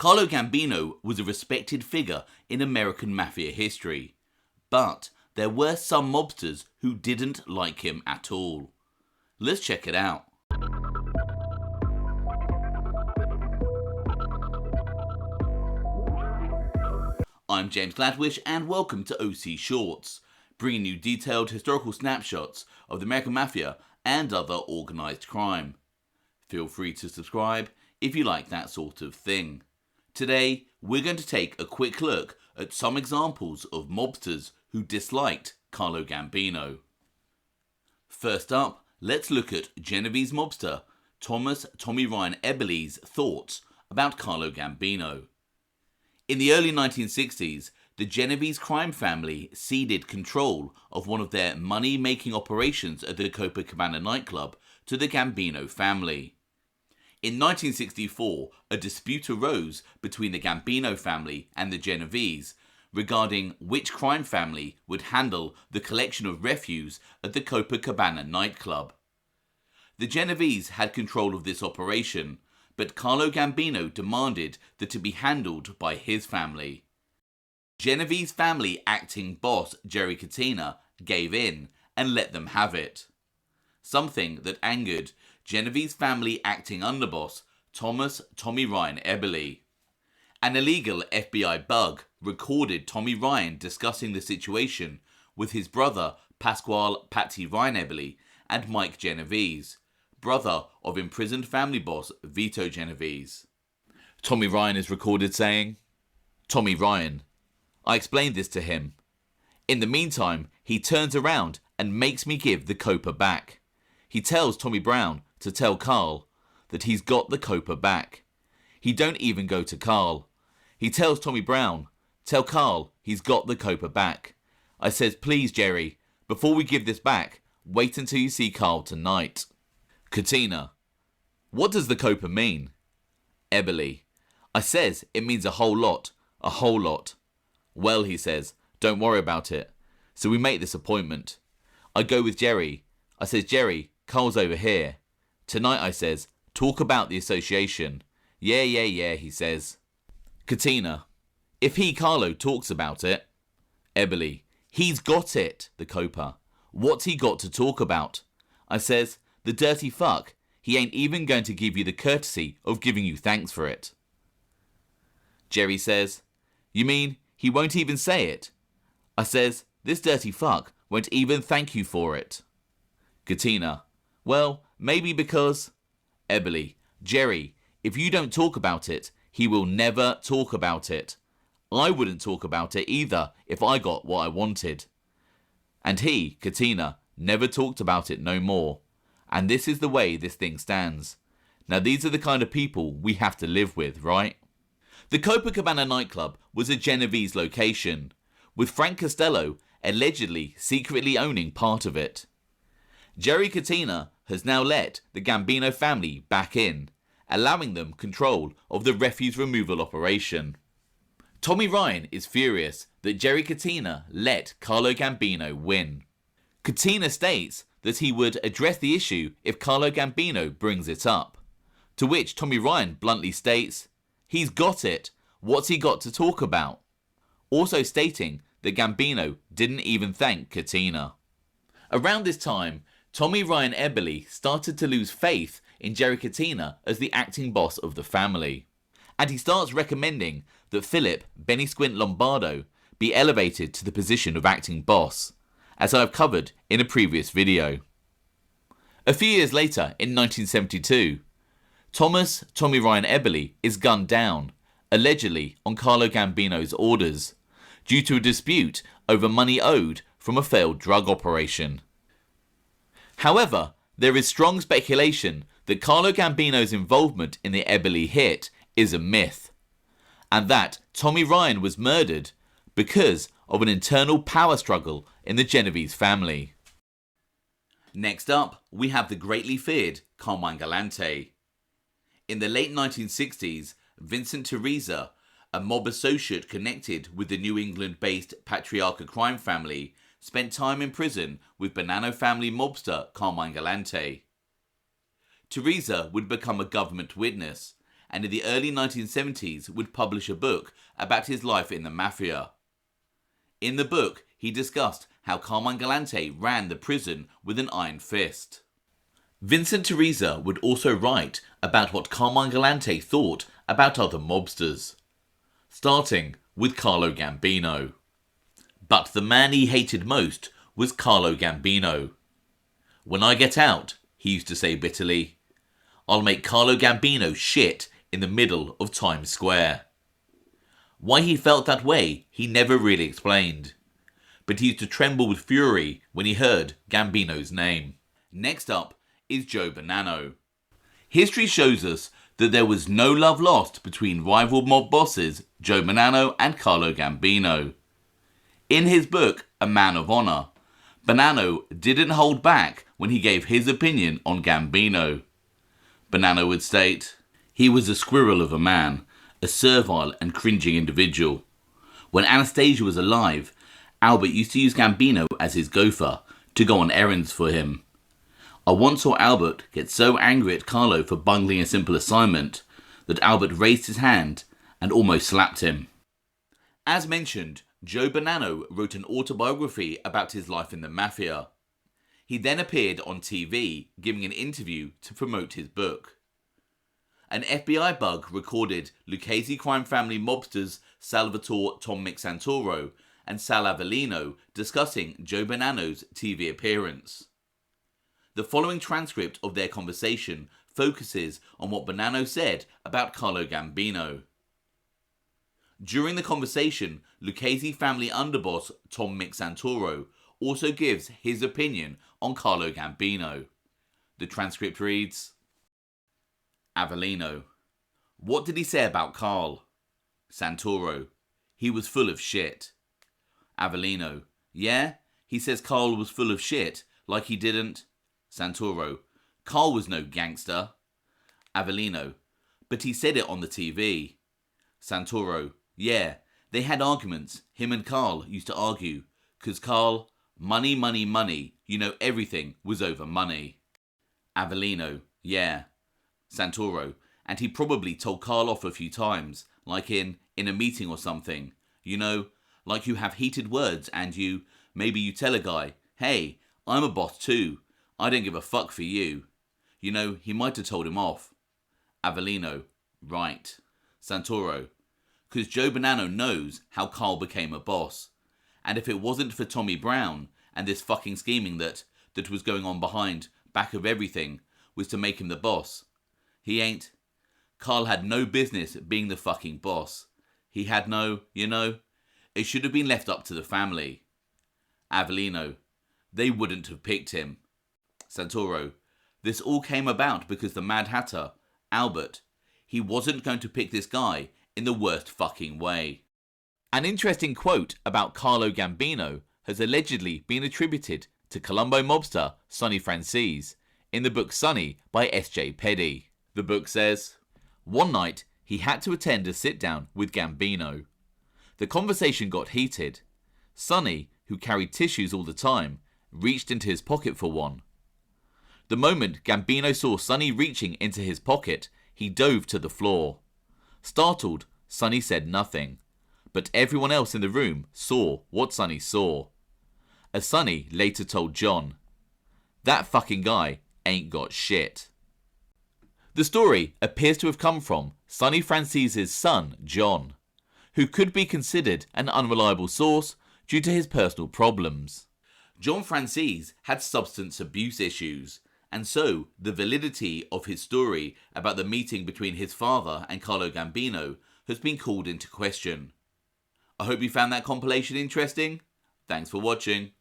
Carlo Gambino was a respected figure in American Mafia history, but there were some mobsters who didn't like him at all. Let's check it out. I'm James Gladwish and welcome to OC Shorts, bringing you detailed historical snapshots of the American Mafia and other organised crime. Feel free to subscribe if you like that sort of thing. Today, we're going to take a quick look at some examples of mobsters who disliked Carlo Gambino. First up, let's look at Genovese mobster Tommy Ryan Eboli's thoughts about Carlo Gambino. In the early 1960s, the Genovese crime family ceded control of one of their money-making operations at the Copacabana nightclub to the Gambino family. In 1964, a dispute arose between the Gambino family and the Genovese regarding which crime family would handle the collection of refuse at the Copacabana nightclub. The Genovese had control of this operation, but Carlo Gambino demanded that it be handled by his family. Genovese family acting boss Jerry Catena gave in and let them have it, something that angered Genovese family acting underboss Tommy Ryan Eboli. An illegal FBI bug recorded Tommy Ryan discussing the situation with his brother Pasquale Patti Ryan Eboli and Mike Genovese, brother of imprisoned family boss Vito Genovese. Tommy Ryan is recorded saying, "Tommy Ryan, I explained this to him. In the meantime, he turns around and makes me give the Copa back. He tells Tommy Brown to tell Carl that he's got the Copa back. He don't even go to Carl. He tells Tommy Brown, tell Carl he's got the Copa back. I says, please Jerry, before we give this back, wait until you see Carl tonight." Catena, what does the Copa mean? Eboli, I says it means a whole lot. Well, he says, don't worry about it. So we make this appointment. I go with Jerry. I says, Jerry, Carl's over here. Tonight, I says, talk about the association. Yeah, he says. Catena, if Carlo talks about it. Eboli, he's got it, the Copa. What's he got to talk about? I says, the dirty fuck, he ain't even going to give you the courtesy of giving you thanks for it. Jerry says, you mean he won't even say it? I says, this dirty fuck won't even thank you for it. Catena, well, maybe because... Eboli, Jerry, if you don't talk about it, he will never talk about it. I wouldn't talk about it either if I got what I wanted. And he, Catena, never talked about it no more. And this is the way this thing stands. Now these are the kind of people we have to live with, right? The Copacabana nightclub was a Genovese location, with Frank Costello allegedly secretly owning part of it. Jerry Catena has now let the Gambino family back in, allowing them control of the refuse removal operation. Tommy Ryan is furious that Jerry Catena let Carlo Gambino win. Catena states that he would address the issue if Carlo Gambino brings it up, to which Tommy Ryan bluntly states, he's got it, what's he got to talk about? Also stating that Gambino didn't even thank Catena. Around this time, Tommy Ryan Eboli started to lose faith in Jerry Catena as the acting boss of the family, and he starts recommending that Philip Benny Squint Lombardo be elevated to the position of acting boss, as I've covered in a previous video. A few years later, in 1972, Tommy Ryan Eboli is gunned down, allegedly on Carlo Gambino's orders, due to a dispute over money owed from a failed drug operation. However, there is strong speculation that Carlo Gambino's involvement in the Eboli hit is a myth, and that Tommy Ryan was murdered because of an internal power struggle in the Genovese family. Next up, we have the greatly feared Carmine Galante. In the late 1960s, Vincent Teresa, a mob associate connected with the New England-based Patriarca crime family, spent time in prison with Bonanno family mobster Carmine Galante. Teresa would become a government witness and in the early 1970s would publish a book about his life in the Mafia. In the book, he discussed how Carmine Galante ran the prison with an iron fist. Vincent Teresa would also write about what Carmine Galante thought about other mobsters, starting with Carlo Gambino. But the man he hated most was Carlo Gambino. "When I get out," he used to say bitterly, "I'll make Carlo Gambino shit in the middle of Times Square." Why he felt that way, he never really explained, but he used to tremble with fury when he heard Gambino's name. Next up is Joe Bonanno. History shows us that there was no love lost between rival mob bosses Joe Bonanno and Carlo Gambino. In his book, A Man of Honor, Bonanno didn't hold back when he gave his opinion on Gambino. Bonanno would state, "He was a squirrel of a man, a servile and cringing individual. When Anastasia was alive, Albert used to use Gambino as his gopher to go on errands for him. I once saw Albert get so angry at Carlo for bungling a simple assignment that Albert raised his hand and almost slapped him." As mentioned, Joe Bonanno wrote an autobiography about his life in the Mafia. He then appeared on TV giving an interview to promote his book. An FBI bug recorded Lucchese crime family mobsters Salvatore Tom Mick Santoro and Sal Avellino discussing Joe Bonanno's TV appearance. The following transcript of their conversation focuses on what Bonanno said about Carlo Gambino. During the conversation, Lucchese family underboss Tom Mick Santoro also gives his opinion on Carlo Gambino. The transcript reads, Avellino: "What did he say about Carl?" Santoro: "He was full of shit." Avellino: "Yeah? He says Carl was full of shit, like he didn't..." Santoro: "Carl was no gangster." Avellino: "But he said it on the TV." Santoro: "Yeah, they had arguments. Him and Carl used to argue. 'Cause Carl, money, money, money. You know, everything was over money." Avellino: "Yeah." Santoro: "And he probably told Carl off a few times, like in a meeting or something. You know, like you have heated words and maybe you tell a guy, 'Hey, I'm a boss too. I don't give a fuck for you.' You know, he might have told him off." Avellino: "Right." Santoro: "'Cause Joe Bonanno knows how Carl became a boss. And if it wasn't for Tommy Brown and this fucking scheming that was going on back of everything was to make him the boss. Carl had no business being the fucking boss. He had no, it should have been left up to the family." Avellino: "They wouldn't have picked him." Santoro: "This all came about because the Mad Hatter, Albert, he wasn't going to pick this guy in the worst fucking way." An interesting quote about Carlo Gambino has allegedly been attributed to Colombo mobster Sonny Franzese in the book Sonny by S.J. Peddy. The book says, "One night he had to attend a sit-down with Gambino. The conversation got heated. Sonny, who carried tissues all the time, reached into his pocket for one. The moment Gambino saw Sonny reaching into his pocket, he dove to the floor. Startled, Sonny said nothing, but everyone else in the room saw what Sonny saw. As Sonny later told John, that fucking guy ain't got shit." The story appears to have come from Sonny Franzese's son, John, who could be considered an unreliable source due to his personal problems. John Franzese had substance abuse issues, and so the validity of his story about the meeting between his father and Carlo Gambino has been called into question. I hope you found that compilation interesting. Thanks for watching.